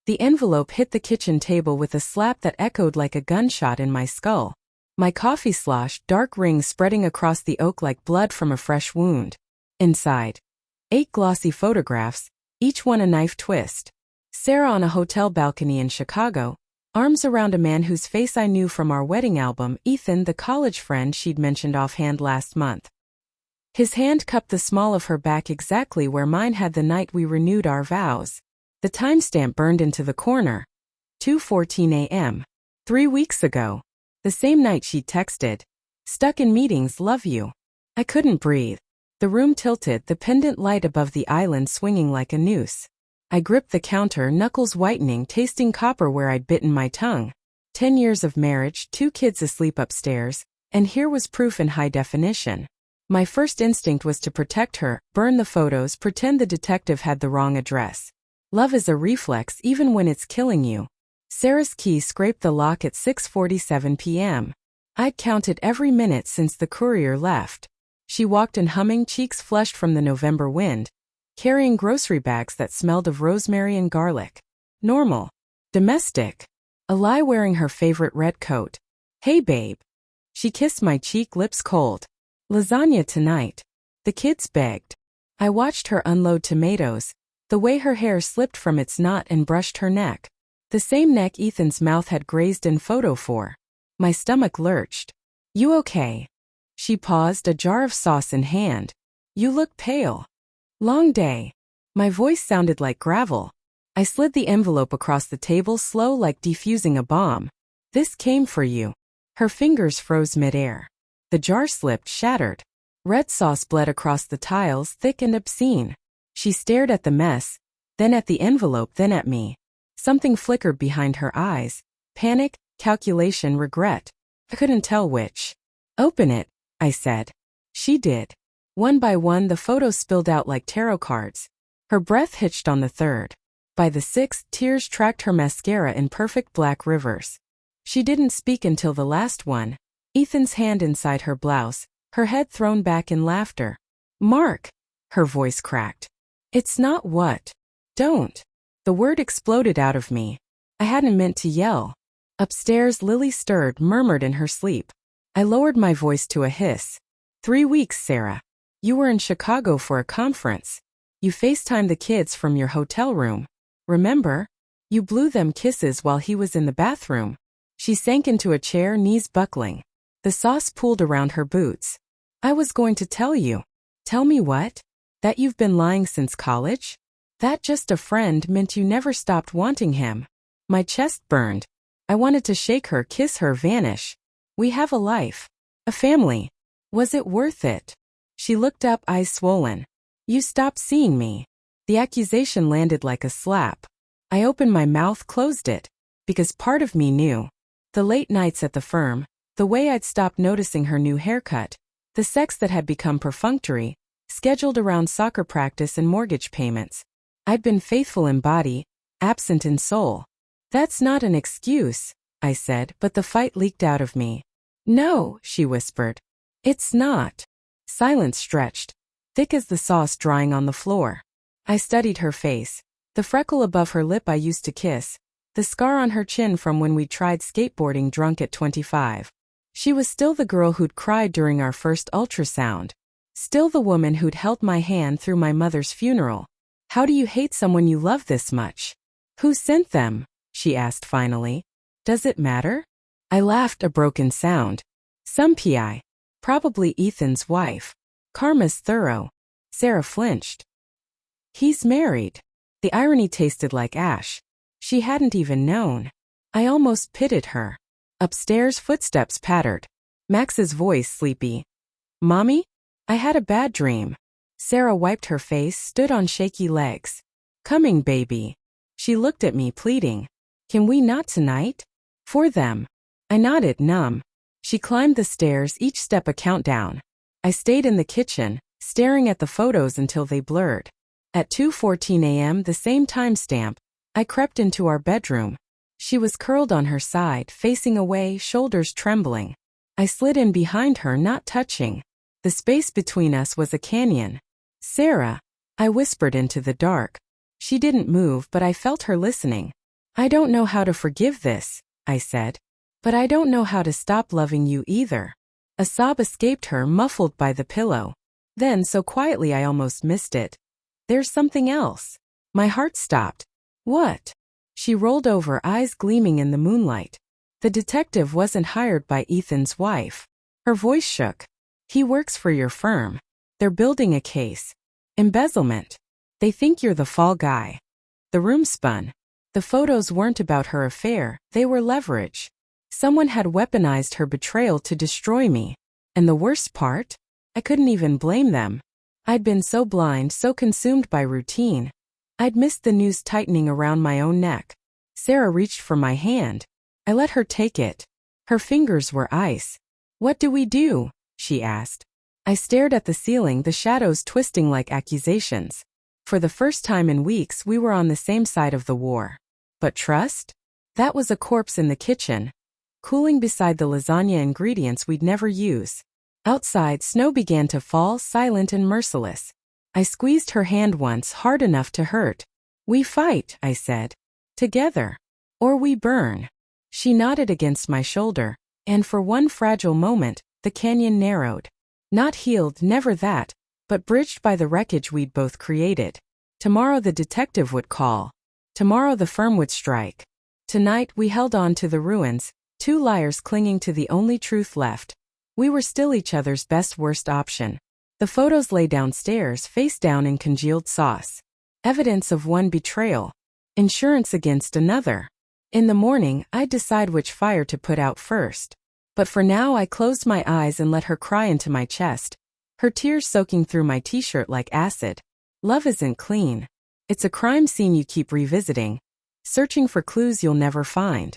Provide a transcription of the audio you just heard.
The envelope hit the kitchen table with a slap that echoed like a gunshot in my skull. My coffee sloshed, dark rings spreading across the oak like blood from a fresh wound. Inside, 8 glossy photographs, each one a knife twist. Sarah on a hotel balcony in Chicago, arms around a man whose face I knew from our wedding album, Ethan, the college friend she'd mentioned offhand last month. His hand cupped the small of her back exactly where mine had the night we renewed our vows. The timestamp burned into the corner. 2:14 a.m. 3 weeks ago. The same night she'd texted. Stuck in meetings, love you. I couldn't breathe. The room tilted, the pendant light above the island swinging like a noose. I gripped the counter, knuckles whitening, tasting copper where I'd bitten my tongue. 10 years of marriage, 2 kids asleep upstairs, and here was proof in high definition. My first instinct was to protect her, burn the photos, pretend the detective had the wrong address. Love is a reflex even when it's killing you. Sarah's key scraped the lock at 6:47 p.m. I'd counted every minute since the courier left. She walked in humming, cheeks flushed from the November wind, carrying grocery bags that smelled of rosemary and garlic. Normal. Domestic. A lie wearing her favorite red coat. Hey babe. She kissed my cheek, lips cold. Lasagna tonight. The kids begged. I watched her unload tomatoes, the way her hair slipped from its knot and brushed her neck. The same neck Ethan's mouth had grazed in photo 4. My stomach lurched. You okay? She paused, a jar of sauce in hand. You look pale. Long day. My voice sounded like gravel. I slid the envelope across the table, slow like defusing a bomb. This came for you. Her fingers froze midair. The jar slipped, shattered. Red sauce bled across the tiles, thick and obscene. She stared at the mess, then at the envelope, then at me. Something flickered behind her eyes. Panic, calculation, regret. I couldn't tell which. Open it, I said. She did. One by one the photos spilled out like tarot cards. Her breath hitched on the 3rd. By the 6th, tears tracked her mascara in perfect black rivers. She didn't speak until the last one. Ethan's hand inside her blouse, her head thrown back in laughter. Mark! Her voice cracked. It's not what? Don't. The word exploded out of me. I hadn't meant to yell. Upstairs, Lily stirred, murmured in her sleep. I lowered my voice to a hiss. 3 weeks, Sarah. You were in Chicago for a conference. You FaceTimed the kids from your hotel room. Remember? You blew them kisses while he was in the bathroom. She sank into a chair, knees buckling. The sauce pooled around her boots. I was going to tell you. Tell me what? That you've been lying since college? That just a friend meant you never stopped wanting him. My chest burned. I wanted to shake her, kiss her, vanish. We have a life. A family. Was it worth it? She looked up, eyes swollen. You stopped seeing me. The accusation landed like a slap. I opened my mouth, closed it. Because part of me knew. The late nights at the firm, the way I'd stopped noticing her new haircut, the sex that had become perfunctory, scheduled around soccer practice and mortgage payments. I'd been faithful in body, absent in soul. That's not an excuse, I said, but the fight leaked out of me. No, she whispered. It's not. Silence stretched, thick as the sauce drying on the floor. I studied her face, the freckle above her lip I used to kiss, the scar on her chin from when we tried skateboarding drunk at 25. She was still the girl who'd cried during our first ultrasound. Still the woman who'd held my hand through my mother's funeral. How do you hate someone you love this much? Who sent them? She asked finally. Does it matter? I laughed, a broken sound. Some PI. Probably Ethan's wife. Karma's thorough. Sarah flinched. He's married. The irony tasted like ash. She hadn't even known. I almost pitied her. Upstairs, footsteps pattered. Max's voice sleepy. Mommy? I had a bad dream. Sarah wiped her face, stood on shaky legs. Coming, baby. She looked at me, pleading. Can we not tonight? For them. I nodded, numb. She climbed the stairs, each step a countdown. I stayed in the kitchen, staring at the photos until they blurred. At 2:14 a.m., the same timestamp, I crept into our bedroom. She was curled on her side, facing away, shoulders trembling. I slid in behind her, not touching. The space between us was a canyon. Sarah, I whispered into the dark. She didn't move, but I felt her listening. I don't know how to forgive this, I said. But I don't know how to stop loving you either. A sob escaped her, muffled by the pillow. Then, so quietly I almost missed it. There's something else. My heart stopped. What? She rolled over, eyes gleaming in the moonlight. The detective wasn't hired by Ethan's wife. Her voice shook. He works for your firm. They're building a case. Embezzlement. They think you're the fall guy. The room spun. The photos weren't about her affair, they were leverage. Someone had weaponized her betrayal to destroy me. And the worst part? I couldn't even blame them. I'd been so blind, so consumed by routine. I'd missed the noose tightening around my own neck. Sarah reached for my hand. I let her take it. Her fingers were ice. What do we do? She asked. I stared at the ceiling, the shadows twisting like accusations. For the first time in weeks, we were on the same side of the war. But trust? That was a corpse in the kitchen, cooling beside the lasagna ingredients we'd never use. Outside, snow began to fall, silent and merciless. I squeezed her hand once, hard enough to hurt. We fight, I said. Together. Or we burn. She nodded against my shoulder, and for one fragile moment, the canyon narrowed. Not healed, never that, but bridged by the wreckage we'd both created. Tomorrow the detective would call. Tomorrow the firm would strike. Tonight we held on to the ruins, two liars clinging to the only truth left. We were still each other's best-worst option. The photos lay downstairs, face down in congealed sauce. Evidence of one betrayal. Insurance against another. In the morning, I'd decide which fire to put out first. But for now I closed my eyes and let her cry into my chest, her tears soaking through my t-shirt like acid. Love isn't clean. It's a crime scene you keep revisiting, searching for clues you'll never find.